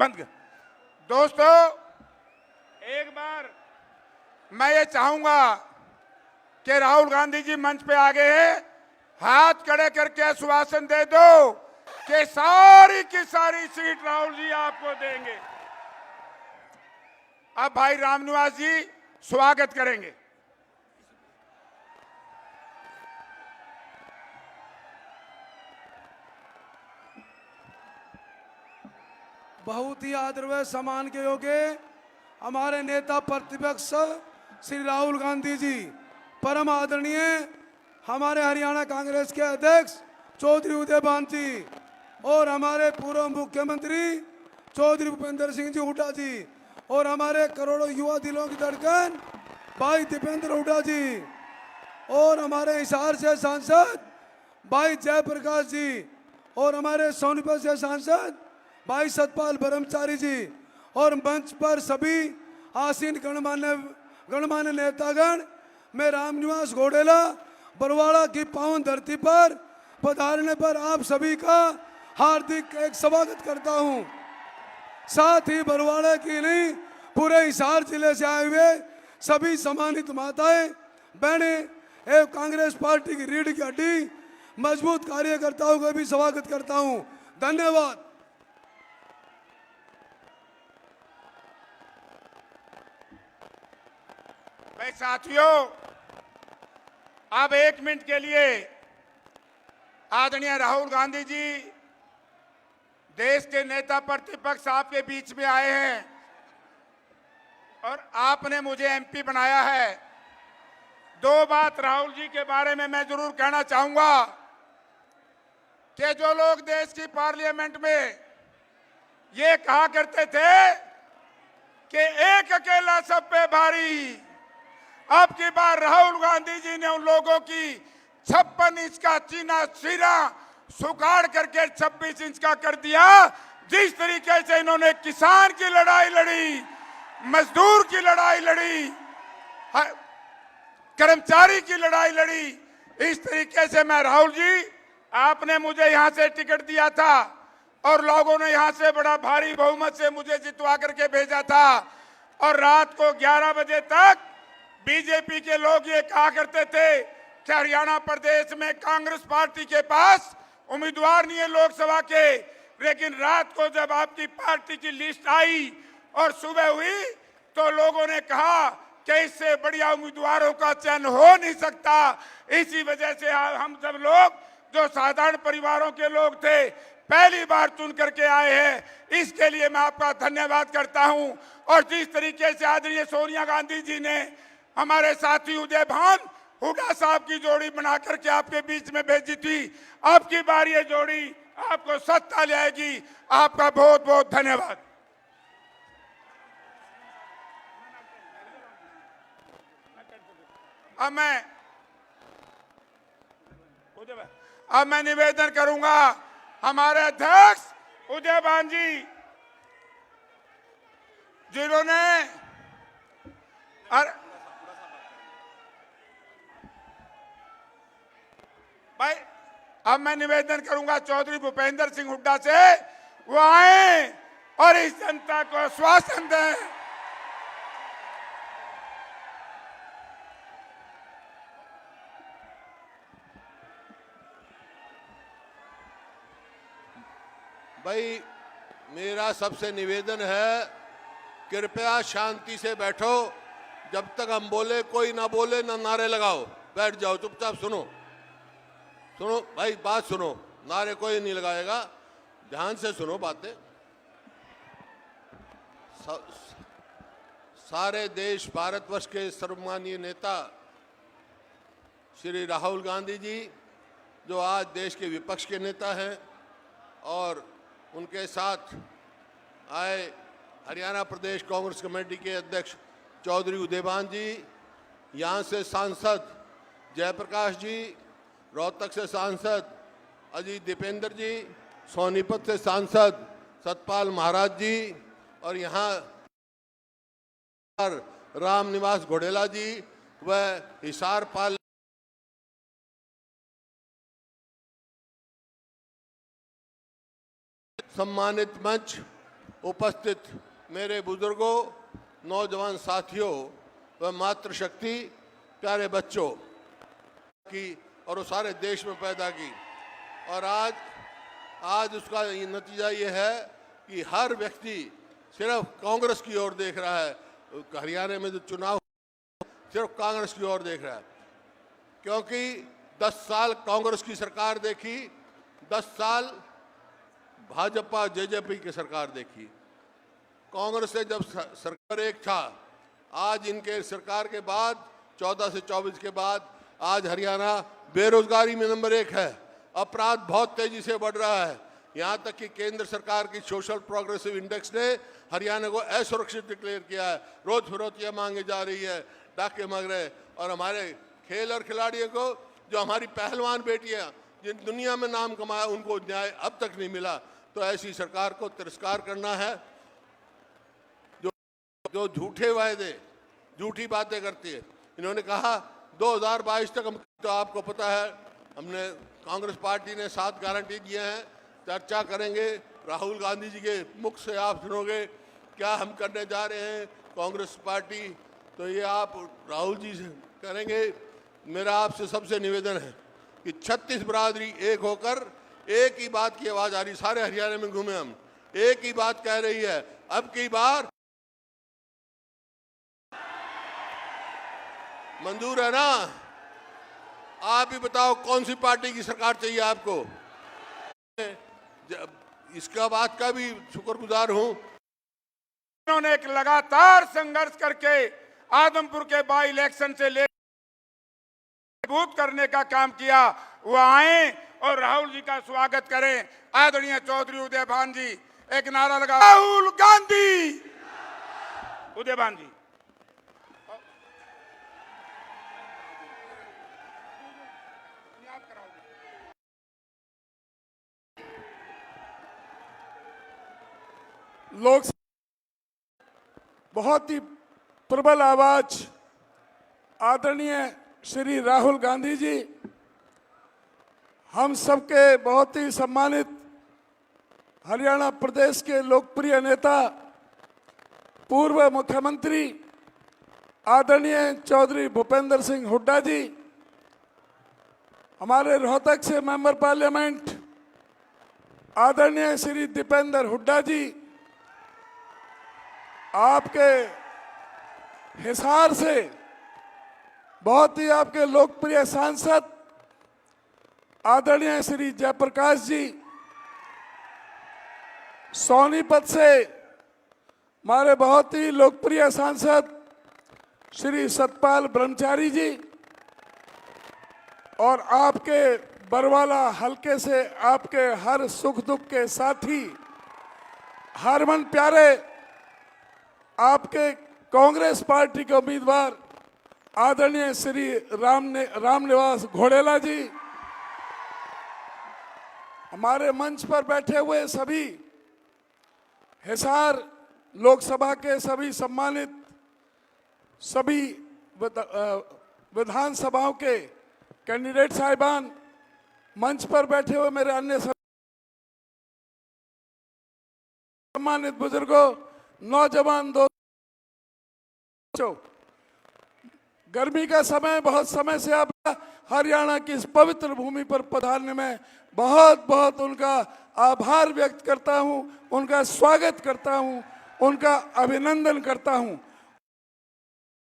बंद कर। दोस्तों, एक बार मैं ये चाहूंगा कि राहुल गांधी जी मंच पे आ गए हैं, हाथ खड़े करके आश्वासन दे दो कि सारी की सारी सीट राहुल जी आपको देंगे। अब भाई रामनिवास जी स्वागत करेंगे। बहुत ही आदर व सम्मान के योग्य हमारे नेता प्रतिपक्ष श्री राहुल गांधी जी, परम आदरणीय हमारे हरियाणा कांग्रेस के अध्यक्ष चौधरी उदयभान जी और हमारे पूर्व मुख्यमंत्री चौधरी भूपेंद्र सिंह जी हुड्डा जी और हमारे करोड़ों युवा दिलों की धड़कन भाई दीपेंद्र हुड्डा जी और हमारे हिसार से सांसद भाई जयप्रकाश जी और हमारे सोनीपत से सांसद भाई सतपाल ब्रह्मचारी जी और मंच पर सभी आसीन गणमान्य नेतागण, मैं रामनिवास घोडेला बरवाड़ा की पावन धरती पर पधारने पर आप सभी का हार्दिक एक स्वागत करता हूं। साथ ही बरवाड़ा की नहीं, पूरे हिसार जिले से आए हुए सभी सम्मानित माताएं, बहनें एवं कांग्रेस पार्टी की रीढ़ की हड्डी मजबूत कार्यकर्ताओं का भी स्वागत करता हूं। धन्यवाद। भाई साथियों, अब 1 मिनट के लिए आदरणीय राहुल गांधी जी, देश के नेता प्रतिपक्ष आपके बीच में आए हैं और आपने मुझे एमपी बनाया है। 2 बात राहुल जी के बारे में मैं जरूर कहना चाहूंगा कि जो लोग देश की पार्लियामेंट में ये कहा करते थे कि एक अकेला सब पे भारी, अब की बार राहुल गांधी जी ने उन लोगों की 56 इंच का चीना सिरा सुखाड़ करके 26 इंच का कर दिया। जिस तरीके से इन्होंने किसान की लड़ाई लड़ी, मजदूर की लड़ाई लड़ी, कर्मचारी की लड़ाई लड़ी, इस तरीके से मैं राहुल जी, आपने मुझे यहां से टिकट दिया था और लोगों ने यहां से बड़ा भारी बहुमत से मुझे जितवा करके भेजा था और रात को 11 बजे तक बीजेपी के लोग ये कहा करते थे कि हरियाणा प्रदेश में कांग्रेस पार्टी के पास उम्मीदवार नहीं है लोकसभा के। लेकिन रात को जब आपकी पार्टी की लिस्ट आई और सुबह हुई तो लोगों ने कहा कि इससे बढ़िया उम्मीदवारों का चयन हो नहीं सकता। इसी वजह से हम सब लोग जो साधारण परिवारों के लोग थे पहली बार चुन करके आए हैं, इसके लिए मैं आपका धन्यवाद करता हूं। और जिस तरीके से आदरणीय सोनिया गांधी जी ने हमारे साथी उदयभान हुड्डा साहब की जोड़ी बना करके आपके बीच में भेजी थी, अब की बार ये जोड़ी आपको सत्ता ले आएगी। आपका बहुत बहुत धन्यवाद। अब मैं निवेदन करूंगा हमारे अध्यक्ष उदयभान जी, जिन्होंने भाई, अब मैं निवेदन करूंगा चौधरी भूपेंद्र सिंह हुड्डा से वो आए और इस जनता को आश्वासन दें। भाई, मेरा सबसे निवेदन है, कृपया शांति से बैठो। जब तक हम बोले कोई ना बोले, ना नारे लगाओ, बैठ जाओ, चुपचाप सुनो भाई, बात सुनो। नारे कोई नहीं लगाएगा, ध्यान से सुनो बातें। सारे देश, भारतवर्ष के सर्वमान्य नेता श्री राहुल गांधी जी, जो आज देश के विपक्ष के नेता हैं, और उनके साथ आए हरियाणा प्रदेश कांग्रेस कमेटी के अध्यक्ष चौधरी उदयभान जी, यहाँ से सांसद जयप्रकाश जी, रोहतक से सांसद अजीत दीपेंद्र जी, सोनीपत से सांसद सतपाल महाराज जी और यहाँ रामनिवास घोडेला जी व हिसार पाल सम्मानित मंच उपस्थित मेरे बुजुर्गों, नौजवान साथियों व मातृशक्ति प्यारे बच्चों की और वो सारे देश में पैदा की। और आज उसका नतीजा ये है कि हर व्यक्ति सिर्फ कांग्रेस की ओर देख रहा है। हरियाणा में जो चुनाव सिर्फ कांग्रेस की ओर देख रहा है, क्योंकि 10 साल कांग्रेस की सरकार देखी, 10 साल भाजपा जेजेपी की सरकार देखी। कांग्रेस से जब सरकार एक था, आज इनके सरकार के बाद 14 से 24 के बाद आज हरियाणा बेरोजगारी में नंबर 1 है। अपराध बहुत तेजी से बढ़ रहा है, यहाँ तक कि केंद्र सरकार की सोशल प्रोग्रेसिव इंडेक्स ने हरियाणा को असुरक्षित डिक्लेयर किया है। रोज फिरौतियाँ मांगी जा रही है, डाके मांग रहे। और हमारे खेल और खिलाड़ियों को, जो हमारी पहलवान बेटियां जिन दुनिया में नाम कमाया, उनको न्याय अब तक नहीं मिला। तो ऐसी सरकार को तिरस्कार करना है जो झूठे वायदे, झूठी बातें करती है। इन्होंने कहा 2022 तक हम, तो आपको पता है हमने कांग्रेस पार्टी ने 7 गारंटी दिए हैं, चर्चा करेंगे। राहुल गांधी जी के मुख से आप सुनोगे क्या हम करने जा रहे हैं कांग्रेस पार्टी, तो ये आप राहुल जी से करेंगे। मेरा आपसे सबसे निवेदन है कि 36 बिरादरी एक होकर एक ही बात की आवाज आ रही, सारे हरियाणा में घूमे हम, एक ही बात कह रही है, अब की बार मंजूर है ना? आप ही बताओ कौन सी पार्टी की सरकार चाहिए आपको? इसका बात का भी शुक्रगुजार हूं। उन्होंने एक लगातार संघर्ष करके आदमपुर के बाई इलेक्शन से ले मजबूत करने का काम किया। वो आए और राहुल जी का स्वागत करें। आदरणीय चौधरी उदयभान जी, एक नारा लगा, राहुल गांधी। उदयभान जी, लोग बहुत ही प्रबल आवाज आदरणीय श्री राहुल गांधी जी, हम सबके बहुत ही सम्मानित हरियाणा प्रदेश के लोकप्रिय नेता, पूर्व मुख्यमंत्री आदरणीय चौधरी भूपेंद्र सिंह हुड्डा जी, हमारे रोहतक से मेंबर पार्लियामेंट आदरणीय श्री दीपेंद्र हुड्डा जी, आपके हिसार से बहुत ही आपके लोकप्रिय सांसद आदरणीय श्री जयप्रकाश जी, सोनीपत से हमारे बहुत ही लोकप्रिय सांसद श्री सतपाल ब्रह्मचारी जी, और आपके बरवाला हलके से आपके हर सुख दुख के साथी, हरमन प्यारे आपके कांग्रेस पार्टी के उम्मीदवार आदरणीय श्री रामनिवास घोड़ेला जी, हमारे मंच पर बैठे हुए सभी हिसार लोकसभा के सभी सम्मानित सभी विधानसभाओं के कैंडिडेट साहिबान, मंच पर बैठे हुए मेरे अन्य सम्मानित बुजुर्गों, नौजवान दोस्तों, गर्मी का समय, बहुत समय से आप हरियाणा की इस पवित्र भूमि पर पधारने में बहुत बहुत उनका आभार व्यक्त करता हूं, उनका स्वागत करता हूं, उनका अभिनंदन करता हूं।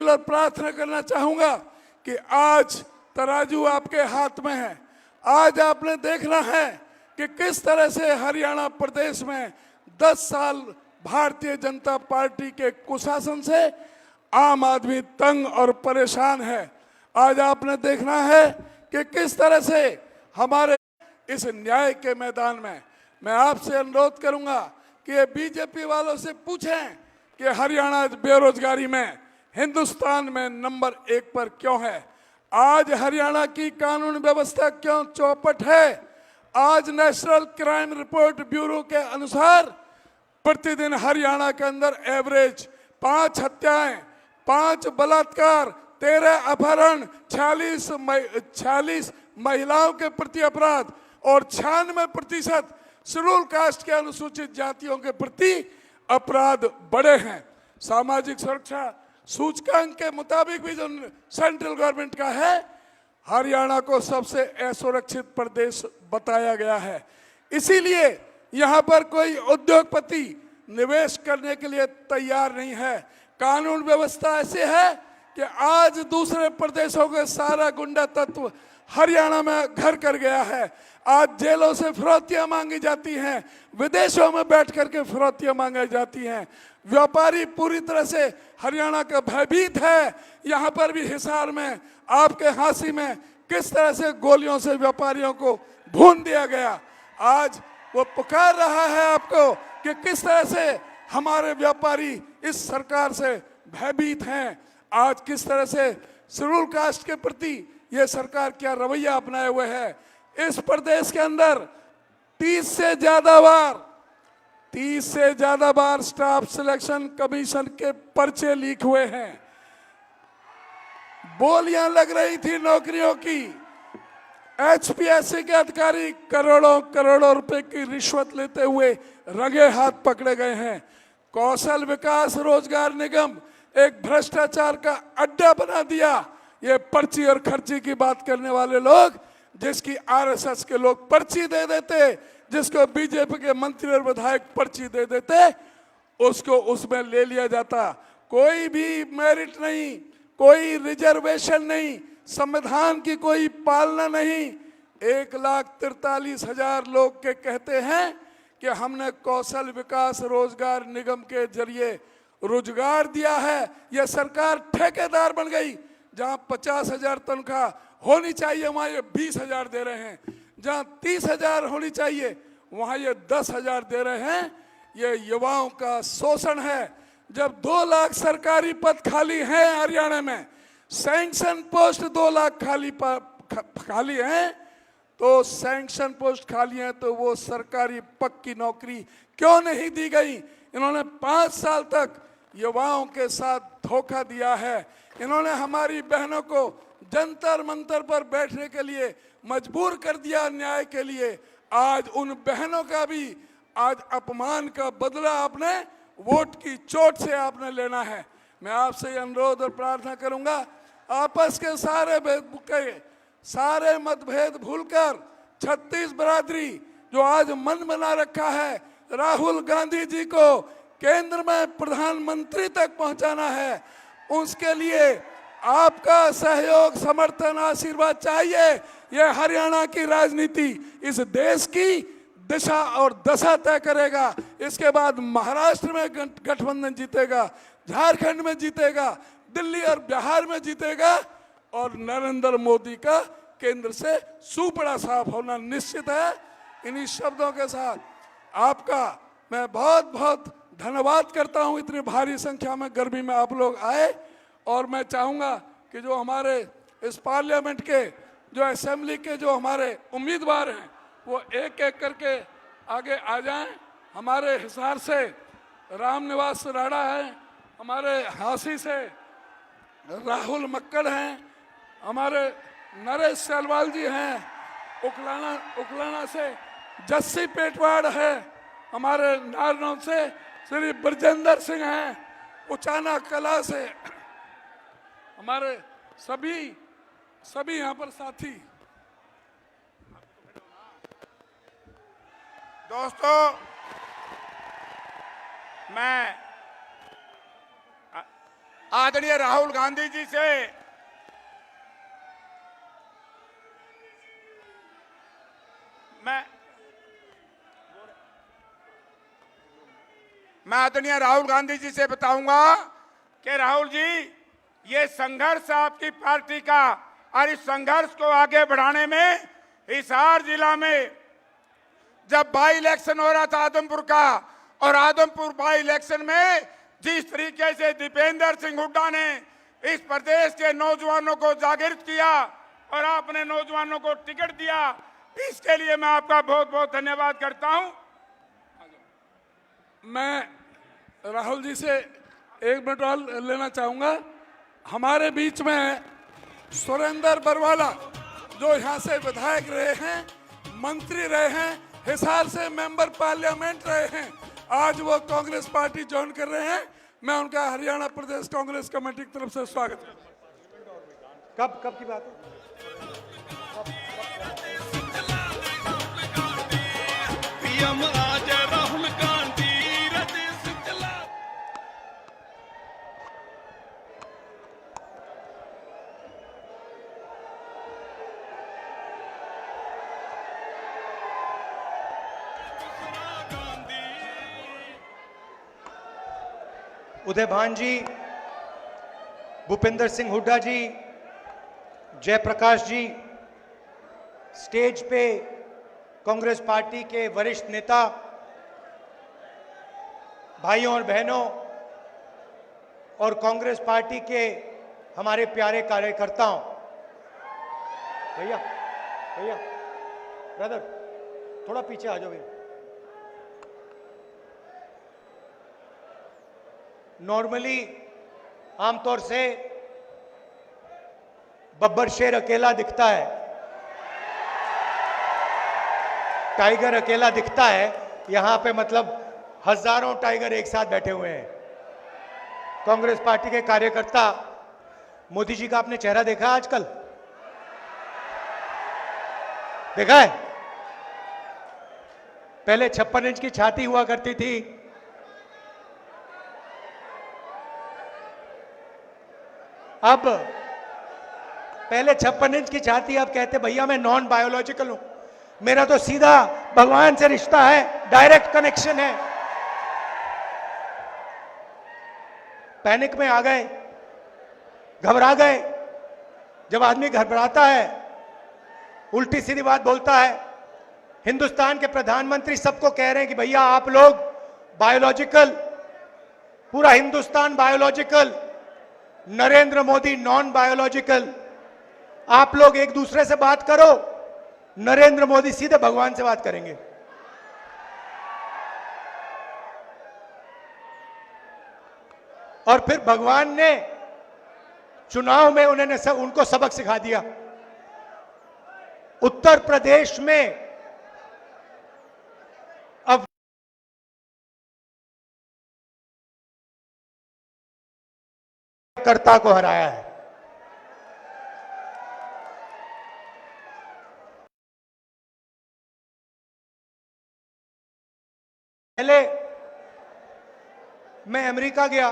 प्रार्थना करना चाहूंगा कि आज तराजू आपके हाथ में है। आज आपने देखना है कि किस तरह से हरियाणा प्रदेश में 10 साल भारतीय जनता पार्टी के कुशासन से आम आदमी तंग और परेशान है। आज आपने देखना है कि किस तरह से हमारे इस न्याय के मैदान में, मैं आपसे अनुरोध करूंगा कि ये बीजेपी वालों से पूछें कि हरियाणा बेरोजगारी में हिंदुस्तान में नंबर 1 पर क्यों है। आज हरियाणा की कानून व्यवस्था क्यों चौपट है। आज नेशनल क्राइम रिपोर्ट ब्यूरो के अनुसार प्रतिदिन हरियाणा के अंदर एवरेज 5 हत्याएं, 5 बलात्कार, 13 अपहरण, 46 महिलाओं के प्रति अपराध और 96% शेड्यूल कास्ट के अनुसूचित जातियों के प्रति अपराध बढ़े हैं। सामाजिक सुरक्षा सूचकांक के मुताबिक भी जो सेंट्रल गवर्नमेंट का है, हरियाणा को सबसे असुरक्षित प्रदेश बताया गया है। इसीलिए यहाँ पर कोई उद्योगपति निवेश करने के लिए तैयार नहीं है। कानून व्यवस्था ऐसी है कि आज दूसरे प्रदेशों के सारा गुंडा तत्व हरियाणा में घर कर गया है। आज जेलों से फिरौतियां मांगी जाती हैं, विदेशों में बैठ करके फिरौतियां मांगी जाती हैं। व्यापारी पूरी तरह से हरियाणा का भयभीत है। यहाँ पर भी हिसार में, आपके हांसी में किस तरह से गोलियों से व्यापारियों को भून दिया गया। आज वो पुकार रहा है आपको कि किस तरह से हमारे व्यापारी इस सरकार से भयभीत हैं। आज किस तरह से शेड्यूल कास्ट के प्रति ये सरकार क्या रवैया अपनाए हुए है। इस प्रदेश के अंदर 30 से ज्यादा बार स्टाफ सिलेक्शन कमीशन के पर्चे लीक हुए हैं। बोलियां लग रही थी नौकरियों की। एचपीएससी के अधिकारी करोड़ों रुपए की रिश्वत लेते हुए रंगे हाथ पकड़े गए हैं। कौशल विकास रोजगार निगम एक भ्रष्टाचार का अड्डा बना दिया। ये पर्ची और खर्ची की बात करने वाले लोग, जिसकी आरएसएस के लोग पर्ची दे देते, जिसको बीजेपी के मंत्री और विधायक पर्ची दे देते, उसको उसमें ले लिया जाता। कोई भी मेरिट नहीं, कोई रिजर्वेशन नहीं, संविधान की कोई पालना नहीं। 1,43,000 लोग के कहते हैं कि हमने कौशल विकास रोजगार निगम के जरिए रोजगार दिया है। यह सरकार ठेकेदार बन गई। जहां 50,000 तनख्वाह होनी चाहिए वहां ये 20,000 दे रहे हैं। जहां 30,000 होनी चाहिए वहां ये 10,000 दे रहे हैं। ये युवाओं का शोषण है। जब 2 लाख सरकारी पद खाली हैं हरियाणा में, सैंक्शन पोस्ट 2 लाख खाली हैं, तो सैंक्शन पोस्ट खाली हैं तो वो सरकारी पक्की नौकरी क्यों नहीं दी गई। इन्होंने 5 साल तक युवाओं के साथ धोखा दिया है। इन्होंने हमारी बहनों को जंतर मंतर पर बैठने के लिए मजबूर कर दिया न्याय के लिए। आज उन बहनों का भी आज अपमान का बदला आपने वोट की चोट से आपने लेना है। मैं आपसे अनुरोध और प्रार्थना करूंगा, आपस के सारे मतभेद भूलकर 36 बरादरी जो आज मन बना रखा है राहुल गांधी जी को केंद्र में प्रधानमंत्री तक पहुंचाना है, उसके लिए आपका सहयोग, समर्थन, आशीर्वाद चाहिए। यह हरियाणा की राजनीति इस देश की दिशा और दशा तय करेगा। इसके बाद महाराष्ट्र में गठबंधन जीतेगा, झारखंड में जीतेगा, दिल्ली और बिहार में जीतेगा और नरेंद्र मोदी का केंद्र से सुपड़ा साफ होना निश्चित है। इन्हीं शब्दों के साथ आपका मैं बहुत बहुत धन्यवाद करता हूं। इतनी भारी संख्या में गर्मी में आप लोग आए और मैं चाहूँगा कि जो हमारे इस पार्लियामेंट के, जो असेंबली के जो हमारे उम्मीदवार हैं वो एक एक करके आगे आ जाएं। हमारे हिसार से रामनिवास राणा है, हमारे हांसी से राहुल मक्कड़ हैं, हमारे नरेश सलवाल जी हैं, उकलाना से जस्सी पेटवाड़ है, हमारे नारनौल से श्री ब्रजेंद्र सिंह हैं, उचाना कला से हमारे सभी यहाँ पर साथी। दोस्तों, मैं आदरणीय राहुल गांधी जी से मैं आदरणीय राहुल गांधी जी से बताऊंगा कि राहुल जी, ये संघर्ष आपकी पार्टी का और इस संघर्ष को आगे बढ़ाने में हिसार जिला में जब बाई इलेक्शन हो रहा था आदमपुर का, और आदमपुर बाई इलेक्शन में जिस तरीके से दीपेंद्र सिंह हुड्डा ने इस प्रदेश के नौजवानों को जागृत किया और आपने नौजवानों को टिकट दिया, इसके लिए मैं आपका बहुत बहुत धन्यवाद करता हूं। मैं राहुल जी से 1 मिनट और लेना चाहूँगा। हमारे बीच में सुरेंद्र बरवाला जो यहाँ से विधायक रहे हैं, मंत्री रहे हैं, हिसार से मेंबर पार्लियामेंट रहे हैं, आज वो कांग्रेस पार्टी ज्वाइन कर रहे हैं। मैं उनका हरियाणा प्रदेश कांग्रेस कमेटी की तरफ से स्वागत करता हूं। कब की बात है? पीएम आज राहुल गांधी उदय भान जी, भूपेंद्र सिंह हुड्डा जी, जयप्रकाश जी, स्टेज पे कांग्रेस पार्टी के वरिष्ठ नेता, भाइयों और बहनों और कांग्रेस पार्टी के हमारे प्यारे कार्यकर्ताओं, भैया भैया ब्रदर थोड़ा पीछे आ जाओ भैया। नॉर्मली आमतौर से बब्बर शेर अकेला दिखता है, टाइगर अकेला दिखता है, यहां पे मतलब हजारों टाइगर एक साथ बैठे हुए हैं। कांग्रेस पार्टी के कार्यकर्ता, मोदी जी का आपने चेहरा देखा है आजकल? देखा है? पहले 56 इंच की छाती हुआ करती थी, अब पहले 56 इंच की छाती, अब कहते भैया मैं नॉन बायोलॉजिकल हूं, मेरा तो सीधा भगवान से रिश्ता है, डायरेक्ट कनेक्शन है। पैनिक में आ गए, घबरा गए। जब आदमी घबराता है, उल्टी सीधी बात बोलता है। हिंदुस्तान के प्रधानमंत्री सबको कह रहे हैं कि भैया आप लोग बायोलॉजिकल, पूरा Hindustan biological, Narendra Modi non biological. आप लोग एक दूसरे से बात करो, नरेंद्र मोदी सीधे भगवान से बात करेंगे। और फिर भगवान ने चुनाव में उनको सबक सिखा दिया। उत्तर प्रदेश में अब कर्ता को हराया है। पहले मैं अमेरिका गया,